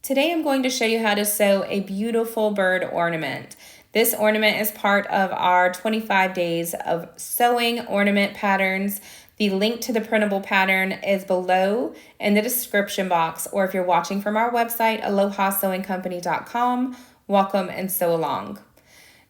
Today I'm going to show you how to sew a beautiful bird ornament. This ornament is part of our 25 days of sewing ornament patterns. The link to the printable pattern is below in the description box, or if you're watching from our website, alohasewingcompany.com, welcome and sew along.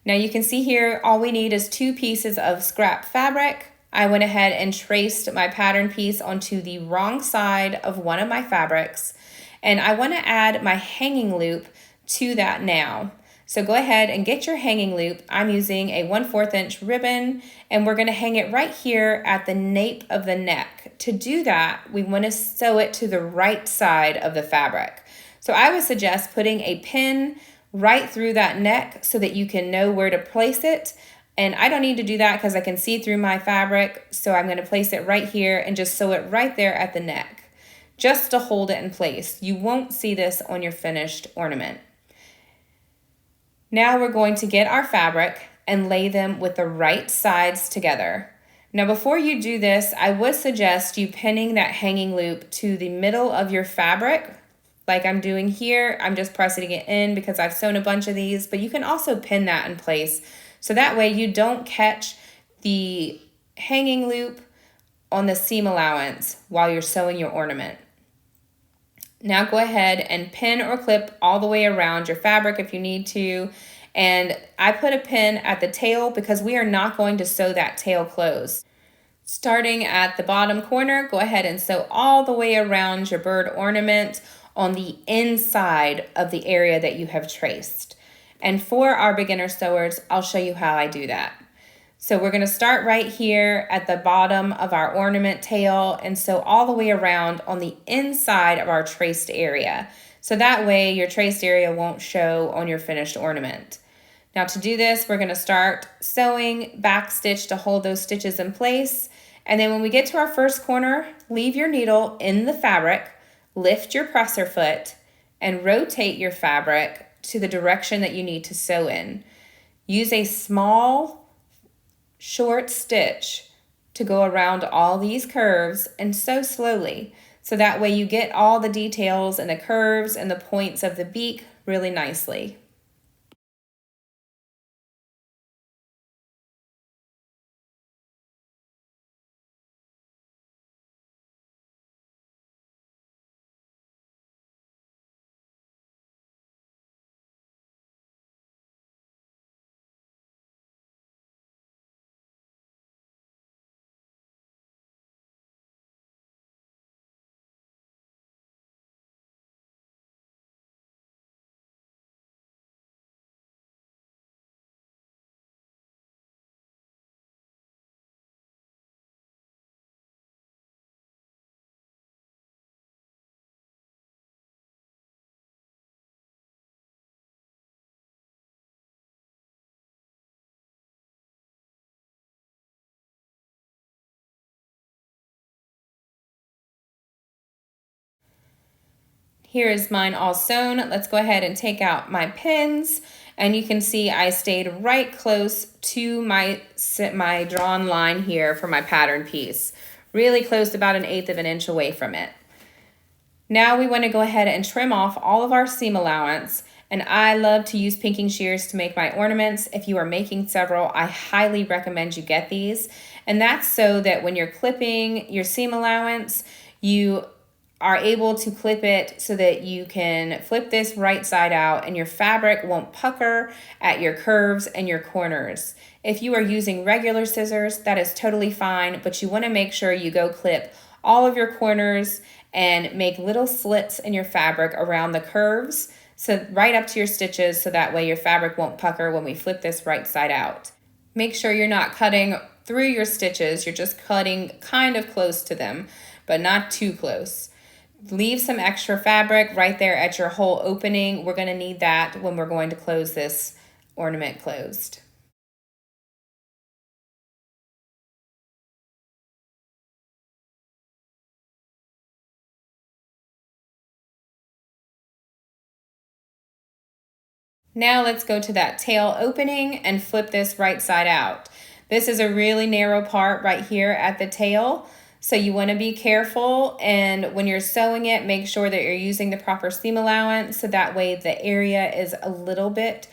Now you can see here all we need is 2 pieces of scrap fabric. I went ahead and traced my pattern piece onto the wrong side of one of my fabrics, and I want to add my hanging loop to that now. So go ahead and get your hanging loop. I'm using a 1/4 inch ribbon, and we're going to hang it right here at the nape of the neck. To do that, we want to sew it to the right side of the fabric. So I would suggest putting a pin right through that neck so that you can know where to place it. And I don't need to do that because I can see through my fabric. So I'm going to place it right here and just sew it right there at the neck, just to hold it in place. You won't see this on your finished ornament. Now we're going to get our fabric and lay them with the right sides together. Now before you do this, I would suggest you pinning that hanging loop to the middle of your fabric, like I'm doing here. I'm just pressing it in because I've sewn a bunch of these, but you can also pin that in place. So that way you don't catch the hanging loop on the seam allowance while you're sewing your ornament. Now go ahead and pin or clip all the way around your fabric if you need to. And I put a pin at the tail because we are not going to sew that tail closed. Starting at the bottom corner, go ahead and sew all the way around your bird ornament on the inside of the area that you have traced. And for our beginner sewers, I'll show you how I do that. So we're going to start right here at the bottom of our ornament tail and sew all the way around on the inside of our traced area. So that way your traced area won't show on your finished ornament. Now to do this, we're going to start sewing back stitch to hold those stitches in place. And then when we get to our first corner, leave your needle in the fabric, lift your presser foot, and rotate your fabric to the direction that you need to sew in. Use a small short stitch to go around all these curves and sew slowly, so that way you get all the details and the curves and the points of the beak really nicely. Here is mine all sewn. Let's go ahead and take out my pins, and you can see I stayed right close to my drawn line here for my pattern piece. Really close, about 1/8 of an inch away from it. Now we want to go ahead and trim off all of our seam allowance, and I love to use pinking shears to make my ornaments. If you are making several, I highly recommend you get these. And that's so that when you're clipping your seam allowance, you are able to clip it so that you can flip this right side out and your fabric won't pucker at your curves and your corners. If you are using regular scissors, that is totally fine, but you want to make sure you go clip all of your corners and make little slits in your fabric around the curves, so right up to your stitches, so that way your fabric won't pucker when we flip this right side out. Make sure you're not cutting through your stitches, you're just cutting kind of close to them, but not too close. Leave some extra fabric right there at your hole opening. We're going to need that when we're going to close this ornament closed. Now let's go to that tail opening and flip this right side out. This is a really narrow part right here at the tail. So you want to be careful, and when you're sewing it, make sure that you're using the proper seam allowance so that way the area is a little bit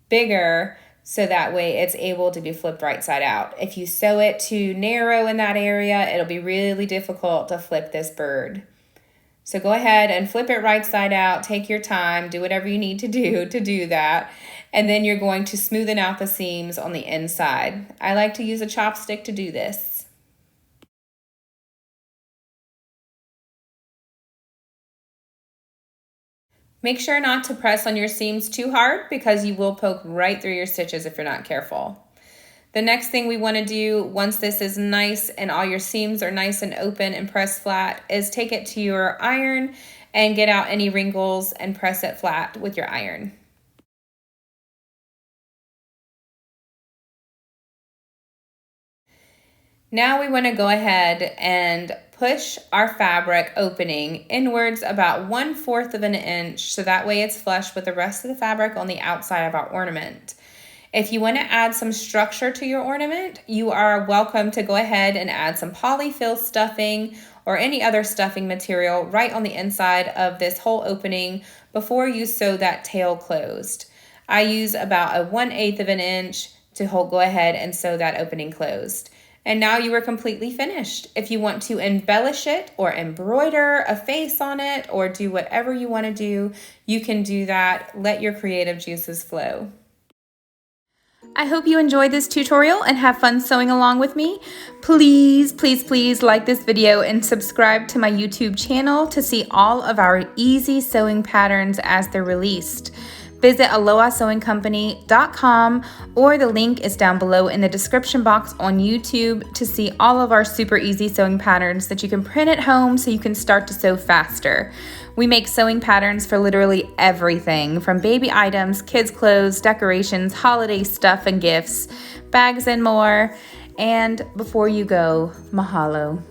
bigger, so that way it's able to be flipped right side out. If you sew it too narrow in that area, it'll be really difficult to flip this bird. So go ahead and flip it right side out. Take your time, do whatever you need to do that. And then you're going to smoothen out the seams on the inside. I like to use a chopstick to do this. Make sure not to press on your seams too hard because you will poke right through your stitches if you're not careful. The next thing we want to do once this is nice and all your seams are nice and open and pressed flat is take it to your iron and get out any wrinkles and press it flat with your iron. Now we want to go ahead and push our fabric opening inwards about 1/4 of an inch so that way it's flush with the rest of the fabric on the outside of our ornament. If you want to add some structure to your ornament, you are welcome to go ahead and add some polyfill stuffing or any other stuffing material right on the inside of this whole opening before you sew that tail closed. I use about a 1/8 of an inch to go ahead and sew that opening closed. And now you are completely finished. If you want to embellish it or embroider a face on it or do whatever you want to do, you can do that. Let your creative juices flow. I hope you enjoyed this tutorial and have fun sewing along with me. Please, please, please like this video and subscribe to my YouTube channel to see all of our easy sewing patterns as they're released. Visit aloahsewingcompany.com or the link is down below in the description box on YouTube to see all of our super easy sewing patterns that you can print at home so you can start to sew faster. We make sewing patterns for literally everything from baby items, kids' clothes, decorations, holiday stuff and gifts, bags and more. And before you go, mahalo.